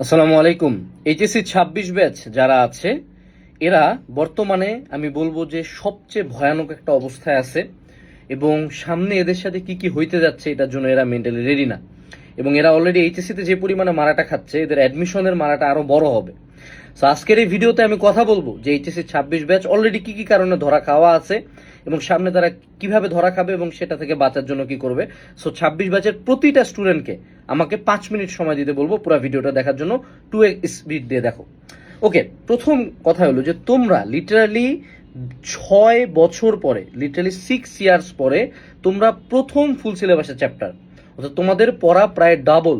আসসালামু আলাইকুম। HSC 26 batch যারা আছে এরা বর্তমানে আমি বলবো যে সবচেয়ে ভয়ানক একটা অবস্থায় আছে এবং সামনে এদের সাথে কি কি হইতে যাচ্ছে এটার জন্য এরা মেন্টালি রেডি না। এবং এরা অলরেডি এইচএসসিতে যে পরিমাণে মারাটা খাচ্ছে এদের অ্যাডমিশনের মারাটা আরো বড় হবে। সো আজকের এই ভিডিওতে আমি কথা বলবো যে এইচএসসি 26 ব্যাচ অলরেডি কি কি কারণে ধরা খাওয়া আছে এবং সামনে তারা কিভাবে ধরা খাবে এবং সেটা থেকে বাঁচার জন্য কি করবে। সো 26 ব্যাচের প্রতিটা স্টুডেন্টকে আমাকে 5 মিনিট সময় দিতে বলবো পুরো ভিডিওটা দেখার জন্য। 2x স্পিড দিয়ে দেখো। ওকে, প্রথম কথা হলো যে তোমরা লিটারালি 6 বছর পরে, লিটারালি 6 ইয়ার্স পরে তোমরা প্রথম ফুল সিলেবাসের চ্যাপ্টার, অর্থাৎ তোমাদের পড়া প্রায় ডাবল।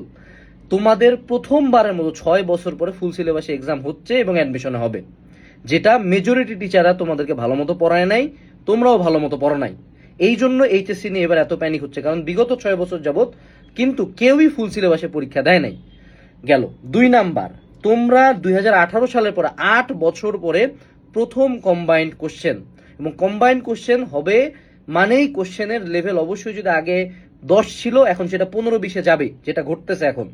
তোমাদের প্রথমবারের মতো 6 বছর পরে ফুল সিলেবাসে এক্সাম হচ্ছে এবং অ্যাডমিশনে হবে, যেটা মেজরিটি টিচাররা তোমাদেরকে ভালো মতো পড়ায় নাই, তোমরাও ভালো মতো পড়ো নাই। এই জন্য এইচএসসি নিয়ে এবার এত প্যানিক হচ্ছে, কারণ বিগত 6 বছর যাবত কিন্তু কেউই ফুল সিলেবাসে পরীক্ষা দেয় নাই। গেল 2 নাম্বার, তোমরা 2018 সালের পরে 8 বছর পরে প্রথম কম্বাইন্ড কোশ্চেন, এবং কম্বাইন্ড কোশ্চেন হবে মানেই কোশ্চেনের লেভেল অবশ্যই যদি আগে 10 ছিল এখন সেটা 15-20-এ যাবে, যেটা ঘটতেছে এখন।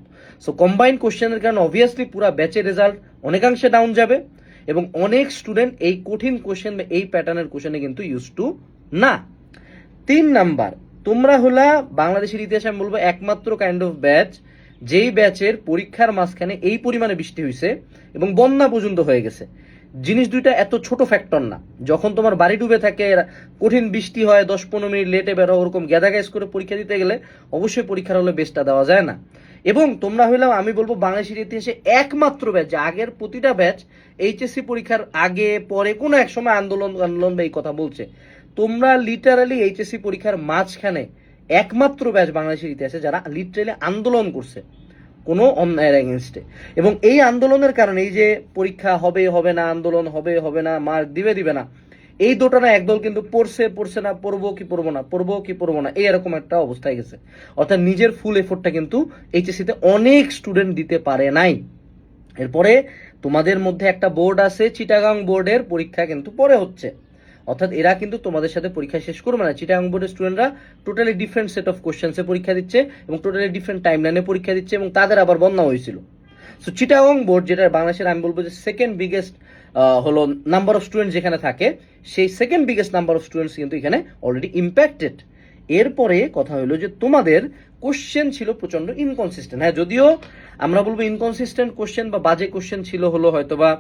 সো কম্বাইন্ড কোশ্চেনের কারণে অবভিয়াসলি পুরো ব্যাচের রেজাল্ট অনেকাংশে ডাউন যাবে এবং অনেক স্টুডেন্ট এই কঠিন কোশ্চেন বা এই প্যাটার্নের কোশ্চেনে কিন্তু ইউজ টু না। 3 নাম্বার, তোমরা হলা বাংলাদেশের ইতিহাসে আমি বলবো একমাত্র কাইন্ড অফ ব্যাচ যেই ব্যাচের পরীক্ষার মাঝখানে এই পরিমাণে বৃষ্টি হয়েছে এবং বন্যা পর্যন্ত হয়ে গেছে। জিনিস দুইটা এত ছোট ফ্যাক্টর না। যখন তোমার বাড়ি ডুবে থাকে, কঠিন বৃষ্টি হয়, 10-15 মিনিট লেটে বেরো, ওরকম গ্যাদা গ্যাস করে পরীক্ষা দিতে গেলে অবশ্যই পরীক্ষার হলে বেস্টটা দেওয়া যায় না। এবং তোমরা হইলাম আমি বলবো বাংলাদেশের ইতিহাসে একমাত্র ব্যাচ যে আগের প্রতিটা ব্যাচ এইচএসসি পরীক্ষার আগে পরে কোনো এক সময় আন্দোলন আন্দোলন বা এই কথা বলছে। তোমরা লিটারালি এইচএসসি পরীক্ষার মাঝখানে একমাত্র ব্যাচ বাংলাদেশের ইতিহাসে যারা লিটারালি আন্দোলন করছে কোনো অন্যায়ের এগেনস্টে। এবং এই আন্দোলনের কারণে এই যে পরীক্ষা হবে হবে না, আন্দোলন হবে হবে না, মার্ক দিবে দিবে না, এই দুটো না একদল কিন্তু পড়ছে পড়ছে না, পড়বো কি পড়বো না, পড়বো কি পড়বো না, এই এরকম একটা অবস্থায় গেছে। অর্থাৎ নিজের ফুল এফোর্টটা কিন্তু এইচএসসিতে অনেক স্টুডেন্ট দিতে পারে নাই। এরপরে তোমাদের মধ্যে একটা বোর্ড আছে, চিটাগাং বোর্ডের পরীক্ষা কিন্তু পরে হচ্ছে, অর্থাৎ এরা কিন্তু তোমাদের সাথে পরীক্ষা শেষ করবে না। চিটাগাং বোর্ডের স্টুডেন্টরা টোটালি ডিফারেন্ট সেট অফ কোশ্চেন্সে পরীক্ষা দিচ্ছে এবং টোটালি ডিফারেন্ট টাইম লাইনে পরীক্ষা দিচ্ছে এবং তাদের আবার বন্যা হয়েছিল। সো চিটাগাং বোর্ড, যেটা বাংলাদেশের আমি বলবো যে সেকেন্ড বিগেস্ট হলো নাম্বার অফ স্টুডেন্ট যেখানে থাকে, সেই second biggest number of students কিন্তু এখানে অলরেডি ইম্প্যাক্টেড। এরপরে কথা হলো যে তোমাদের কোশ্চেন ছিল প্রচন্ড ইনকনসিস্টেন্ট। হ্যাঁ, যদিও আমরা বলবো ইনকনসিস্টেন্ট কোশ্চেন বা বাজে কোশ্চেন ছিল হলো হয়তোবা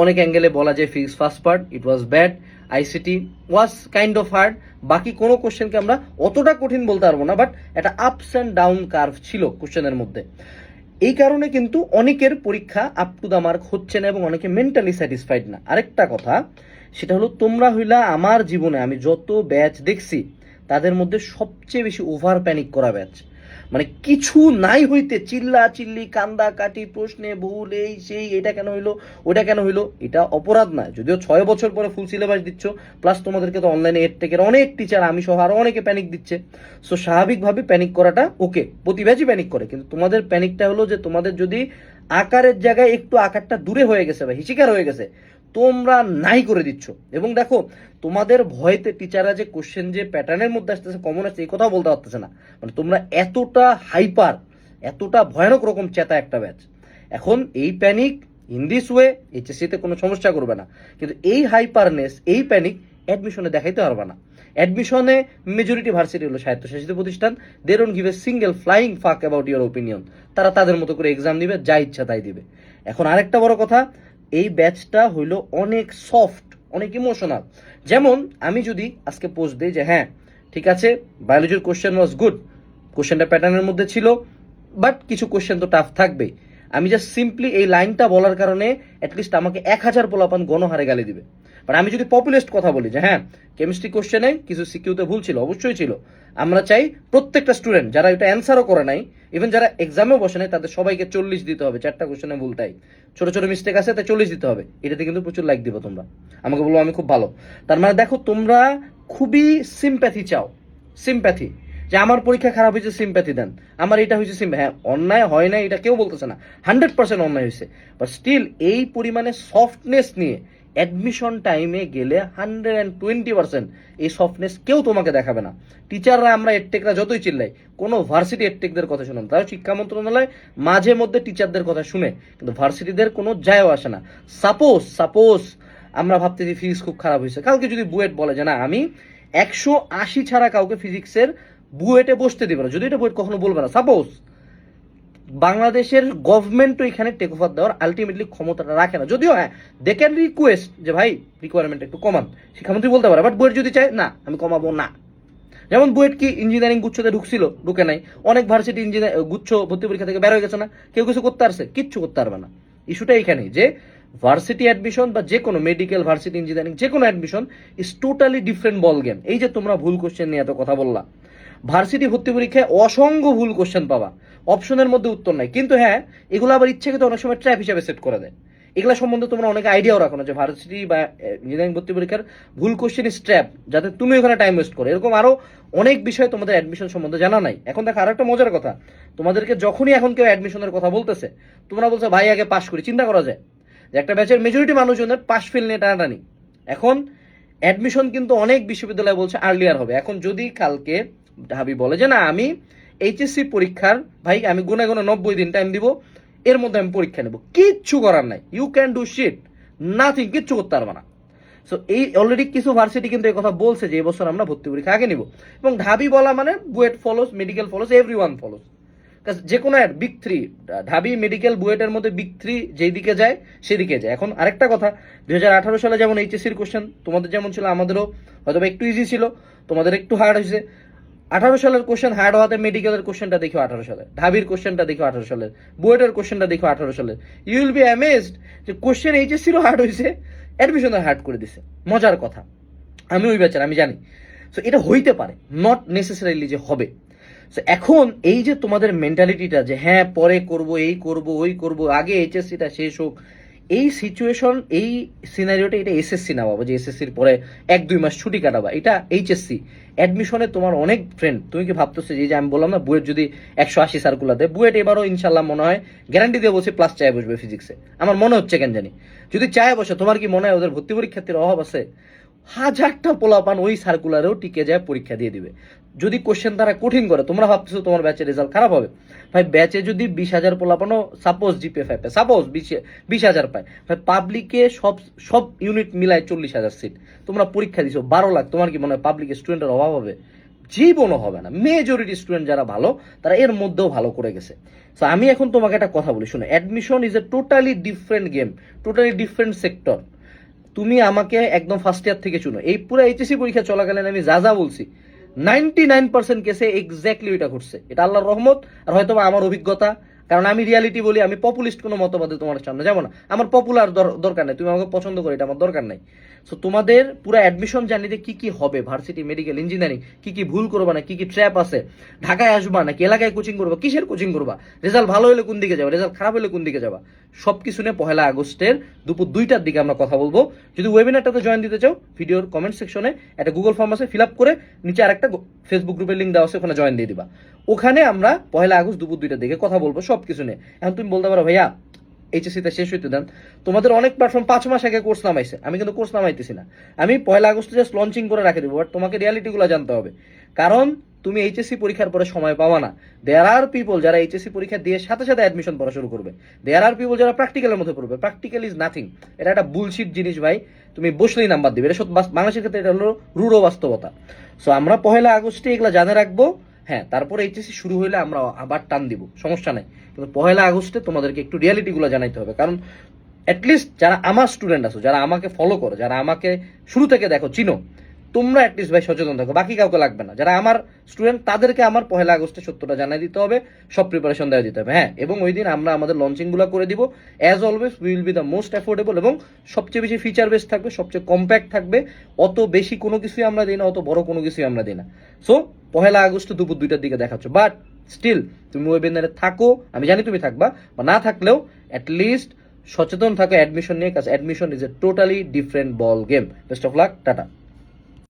অনেক অ্যাঙ্গেলে বলা যায় physics first part it was bad, ICT was kind of hard, বাকি কোনো কোশ্চেনকে আমরা অতটা কঠিন বলতে পারবো না, বাট একটা আপস অ্যান্ড ডাউন কার্ভ ছিল কোশ্চেনের মধ্যে। এই কারণে কিন্তু অনেকের পরীক্ষা আপ টু দ্য মার্ক হচ্ছে না এবং অনেকে মেন্টালি স্যাটিসফাইড না। আরেকটা কথা সেটা হলো তোমরা হইলা আমার জীবনে আমি যত ব্যাচ দেখছি তাদের মধ্যে সবচেয়ে বেশি ওভার প্যানিক করা ব্যাচ। মানে কিছু নাই হইতে চিল্লা চিল্লি কান্দা কাটি প্রশ্নে ভুল এই সেই, এটা কেন হইলো ওটা কেন হইলো, এটা অপরাধ না। যদিও 6 বছর পরে ফুল সিলেবাস দিচ্ছ, প্লাস তোমাদেরকে তো অনলাইনে এডটেকের অনেক টিচার আমি সহ আরো অনেকে প্যানিক দিচ্ছে। সো স্বাভাবিকভাবে প্যানিক করাটা ওকে, প্রতি ব্যাচই প্যানিক করে, কিন্তু তোমাদের প্যানিকটা হলো যে তোমাদের যদি আকারের জায়গায় একটু আকারটা দূরে হয়ে গেছে বা হিচিকার হয়ে গেছে, তোমরা নাই করে দিচ্ছ। এবং দেখো তোমাদের ভয়তে টিচাররা যে কোশ্চেন যে প্যাটার্নের মধ্যে আসতেছে কমন আসছে এই কথাও বলতে পারতেছে না। মানে তোমরা এতটা হাইপার, এতটা ভয়ানক রকম চেতা একটা ব্যাচ। এখন এই প্যানিক ইন দিস ওয়ে এইচএসসিতে কোনো সমস্যা করবে না, কিন্তু এই হাইপারনেস এই প্যানিক অ্যাডমিশনে দেখাইতে পারবে না। অ্যাডমিশনে মেজরিটি ভার্সিটি হলো স্বায়ত্তশাসিত প্রতিষ্ঠান, they don't give a single flying fuck about your opinion. তারা তাদের মতো করে এক্সাম দিবে, যা ইচ্ছা তাই দিবে। এখন আরেকটা বড় কথা, এই ব্যাচটা হইলো অনেক সফট, অনেক ইমোশনাল। যেমন আমি যদি আজকে পোস্ট দিই যে হ্যাঁ ঠিক আছে বায়োলজির কোশ্চেন ওয়াজ গুড, কোশ্চেনটা প্যাটার্নের মধ্যে ছিল, বাট কিছু কোশ্চেন তো টাফ থাকবেই, আমি জাস্ট সিম্পলি এই লাইনটা বলার কারণে অ্যাটলিস্ট আমাকে 1000 পোলাপান গণহারে গালি দিবে। বাট আমি যদি পপুলেস্ট কথা বলি যে হ্যাঁ কেমিস্ট্রি কোশ্চেনে কিছু সিকিউতে ভুল ছিল, অবশ্যই ছিল, আমরা চাই প্রত্যেকটা স্টুডেন্ট যারা এটা অ্যান্সারও করে নাই, ইভেন যারা এক্সামেও বসে নাই, তাদের সবাইকে 40 দিতে হবে, 4টা কোশ্চেনে ভুল, তাই ছোট ছোট মিস্টেক আছে তাই 40 দিতে হবে। এটাতে কিন্তু প্রচুর লাইক দিবে তোমরা, আমাকে বলবো আমি খুব ভালো। তার মানে দেখো তোমরা খুবই সিম্প্যাথি চাও, সিম্প্যাথি, যে আমার পরীক্ষা খারাপ হয়েছে সিম্প্যাথি দেন, আমার এটা হয়েছে হ্যাঁ অন্যায় হয় না এটা কেউ বলতেছে না, 100% অন্যায় হয়েছে, বাট স্টিল এই পরিমাণে সফটনেস নিয়ে অ্যাডমিশন টাইমে গেলে 120% এই সফটনেস কেউ তোমাকে দেখাবে না। টিচাররা আমরা এডটেকরা যতই চিল্লাই, কোনো ভার্সিটি এডটেকদের কথা শুনুন, তাও শিক্ষা মন্ত্রণালয় মাঝে মধ্যে টিচারদের কথা শুনে, কিন্তু ভার্সিটিদের কোনো যায়ও আসে না। সাপোজ আমরা ভাবতেছি ফিজিক্স খুব খারাপ হয়েছে, কালকে যদি বুয়েট বলে যে না আমি 180 ছাড়া কাউকে ফিজিক্সের বুয়েটে বসতে দিবে না, যদি এটা বুয়েট কখনো বলবে না, সাপোজ বাংলাদেশের গভর্নমেন্টও এখানে টেক ওভার দেওয়ার আলটিমেটলি ক্ষমতাটা রাখে না। যদিও হ্যাঁ দে ক্যান রিকোয়েস্ট যে ভাই রিকোয়ারমেন্ট একটু কমান, শিক্ষামন্ত্রী বলতে পারে, বাট বুয়েট যদি চায় না আমি কমাবো না। যেমন বুয়েট কি ইঞ্জিনিয়ারিং গুচ্ছতে ঢুকছিল? ঢুকে নাই। অনেক ভার্সিটি ইঞ্জিনিয়ার গুচ্ছ ভর্তি পরীক্ষা থেকে বের হয়ে গেছে না? কেউ কিছু করতে পারছে? কিচ্ছু করতে পারবে না। ইস্যুটা এখানেই যে ভার্সিটি অ্যাডমিশন বা যে কোনো মেডিকেল, ভার্সিটি, ইঞ্জিনিয়ারিং যে কোনো admission is totally different ball game. এই যে তোমরা ভুল কোশ্চেন নিয়ে এত কথা বললা, ভার্সিটি ভর্তি পরীক্ষায় অসংখ্য ভুল কোশ্চেন পাবা, অপশনের মধ্যে উত্তর নাই, কিন্তু হ্যাঁ এগুলো আবার ইচ্ছাকৃত অনেক সময় ট্র্যাপ হিসাবে সেট করে দেয়। এগুলো সম্বন্ধে তোমরা অনেক আইডিয়াও রাখো না যে ভার্সিটি বা ইঞ্জিনিয়ারিং ভর্তি পরীক্ষার ভুল কোশ্চেন ইজ ট্র্যাপ, যাতে তুমি ওখানে টাইম ওয়েস্ট করো। এরকম আরো অনেক বিষয় তোমাদের অ্যাডমিশন সম্বন্ধে জানা নাই। এখন দেখো আরো একটা মজার কথা, তোমাদেরকে যখনই এখন কেউ অ্যাডমিশনের কথা বলতেছে, তোমরা বলছো ভাই আগে পাস করি। চিন্তা করা যায় যে একটা ব্যাচের মেজরিটি মানুষজনের পাস ফেল নিয়ে টানাটানি। এখন অ্যাডমিশন কিন্তু অনেক বিশ্ববিদ্যালয় বলছে আর্লিয়ার হবে। এখন যদি কালকে ঢাবি বলে যে না আমি এইচএসসি পরীক্ষার ভাই আমি গুনে 90 দিন টাইম দিব, এর মধ্যে আমি পরীক্ষা নেব, কিচ্ছু করার নাই, you can do shit nothing, কিচ্ছু করতে পারবে না। সো এই অলরেডি কিছু ভার্সিটি কিন্তু এই কথা বলছে যে এবছর আমরা ভর্তি পরীক্ষা আগে নিব, এবং ঢাবি বলা মানে BUET follows, medical follows, everyone follows. যে কোনো বিগ থ্রি, ঢাবি, মেডিকেল, বুয়েটের মধ্যে বিগ থ্রি যেই দিকে যায় সেদিকে যায়। এখন আরেকটা কথা, 2018 সালে যেমন এইচএসসির কোশ্চেন তোমাদের যেমন ছিল, আমাদেরও হয়তো একটু ইজি ছিল, তোমাদের একটু হার্ড হয়েছে। 18 সালের কোশ্চেন হার্ড হওয়াতে মেডিকেলের কোশ্চেনটা দেখো 18 সালে, ঢাবির কোশ্চেনটা দেখো 18 সালের, বুয়েটের কোশ্চেনটা দেখো 18 সালের। ইউ উইল বি অ্যামেজড যে কোশ্চেন এইচএসসিরও হার্ড হয়েছে, অ্যাডমিশনের হার্ড করে দিছে। মজার কথা, আমি ওই ব্যাচার, আমি জানি। সো এটা হইতে পারে, নট নেসেসারিলি যে হবে। সো এখন এই যে তোমাদের মেন্টালিটিটা যে হ্যাঁ পরে করব, এই করব, ওই করব, আগে এইচএসসিটা শেষ হোক, এই সিচুয়েশন, এই সিনারিওটা, এটা এসএসসি না বাবা যে এসএসসির পরে 1-2 মাস ছুটি কাটাবা, এটা এইচএসসি। অ্যাডমিশনে তোমার অনেক ফ্রেন্ড, তুমি কি ভাবতেছো যে আমি বললাম না বুয়েট যদি 180 সার্কুলার দেয়, বুয়েট এবারও ইনশাল্লাহ মনে হয় গ্যারান্টি দিয়ে বলছি প্লাস চায় বসবে ফিজিক্সে, আমার মনে হচ্ছে কেন জানি। যদি চায় বসে, তোমার কি মনে হয় ওদের ভর্তি পরীক্ষার্থীর অভাব আছে? হাজারটা পোলাপান ওই সার্কুলারেও টিকে যায়, পরীক্ষা দিয়ে দিবে। যদি কোশ্চেন তারা কঠিন করে, তোমরা ভাবতেছো তোমার ব্যাচের রেজাল্ট খারাপ হবে, ভাই ব্যাচে যদি 20,000 পোলাপানও সাপোজ জিপিএ 5 পায়, সাপোজ 20,000 পায়, ভাই পাবলিকে সব ইউনিট মিলায় 40,000 সিট, তোমরা পরীক্ষা দিছো 12 লাখ, তোমার কি মনে হয় পাবলিক স্টুডেন্টের অভাব হবে? জীবনও হবে না। মেজরিটি স্টুডেন্ট যারা ভালো, তারা এর মধ্যেও ভালো করে গেছে। সো আমি এখন তোমাকে একটা কথা বলি, শুনো, admission is a totally different game, totally different sector. তুমি আমাকে একদম ফার্স্ট ইয়ার থেকে শুনো, এই পুরো এইচএসসি পরীক্ষা চলাকালীন আমি যা বলছি 99% কেসে এক্স্যাক্টলি ওইটা ঘটছে। এটা আল্লাহর রহমত, আর হয়তো আমার অভিজ্ঞতা, কারণ আমি রিয়ালিটি বলি, আমি পপুলিস্ট কোনো মতবাদে তোমার সামনে যাবো না। আমার পপুলার দরকার নেই, তুমি আমাকে পছন্দ করো এটা আমার দরকার নাই। সো তোমাদের পুরো অ্যাডমিশন জার্নিতে কি কি হবে, ভার্সিটি, মেডিকেল, ইঞ্জিনিয়ারিং, কি কি ভুল করবা না, কি কি ট্র্যাপ আছে, ঢাকায় আসবা নাকি এলাকায় কোচিং করবা, কিসের কোচিং করবা, রেজাল্ট ভালো হলে কোন দিকে যাবা, রেজাল্ট খারাপ হলে কোন দিকে যাবা, সবকিছু নিয়ে 1 আগস্টের দুপুর 2টার দিকে আমরা কথা বলবো। যদি ওয়েবিনারটাতে জয়েন দিতে চাও, ভিডিওর কমেন্ট সেকশনে একটা গুগল ফর্ম আছে, ফিল আপ করে নিচে আরেকটা ফেসবুক গ্রুপের লিঙ্ক দেওয়া আছে, ওখানে জয়েন দিয়ে দিবা। ওখানে আমরা 1 আগস্ট দুপুর 2টার দিকে কথা বলবো সবকিছু নিয়ে। এখন তুমি বলতে পারো ভাইয়া এইচএসসিটা শেষ হইতে দেন, তোমাদের অনেক প্ল্যাটফর্ম 5 মাস আগে কোর্স নামাইছে, আমি কিন্তু কোর্স নামাইতেছি না, আমি 1 আগস্ট জাস্ট লঞ্চিং করে রাখে দেবো। বাট তোমাকে রিয়ালিটিগুলো জানতে হবে, কারণ তুমি এইচএসসি পরীক্ষার পরে সময় পাওয়া না। দেয়ার আর পিপল যারা এইচএসসি পরীক্ষা দিয়ে সাথে সাথে অ্যাডমিশন পড়া শুরু করবে, দেয়ার আর পিপল যারা প্র্যাকটিক্যালের মধ্যে পড়বে। প্র্যাকটিক্যাল ইজ নাথিং, এটা একটা বুলশিট জিনিস ভাই, তুমি বসলেই নাম্বার দিবে, এটা বাংলাদেশের ক্ষেত্রে এটা হলো রূঢ় বাস্তবতা। সো আমরা 1 আগস্টে এগুলো জানে রাখবো। হ্যাঁ তারপর এইচএসসি শুরু হইলে আমরা আবার টান দিব, সমস্যা নাই, কিন্তু 1 আগস্টে তোমাদেরকে একটু রিয়ালিটিগুলো জানাইতে হবে। কারণ অ্যাটলিস্ট যারা আমার স্টুডেন্ট আছো, যারা আমাকে ফলো করো, যারা আমাকে শুরু থেকে দেখো, চিনো, তোমরা অ্যাটলিস্ট ভাই সচেতন থাকো, বাকি কাউকে লাগবে না। যারা আমার স্টুডেন্ট তাদেরকে আমার 1 আগস্টে সত্যটা জানাই দিতে হবে, সব প্রিপারেশন দেওয়া দিতে হবে। হ্যাঁ, এবং ওই দিন আমরা আমাদের লঞ্চিংগুলো করে দিব। As always we will be the most affordable, এবং সবচেয়ে বেশি ফিচার বেস থাকবে, সবচেয়ে কম্প্যাক্ট থাকবে। অত বেশি কোনো কিছুই আমরা দিই না, অত বড় কোনো কিছুই আমরা দিই না। সো 1 আগস্ট দুপুর 2টার দিকে দেখাচ্ছ, বাট স্টিল তুমি ওয়েবিনারে থাকো, আমি জানি তুমি থাকবা, বা না থাকলেও অ্যাটলিস্ট সচেতন থাকো অ্যাডমিশন নিয়ে, কাজ admission is a totally different ball game. Best of luck, tata.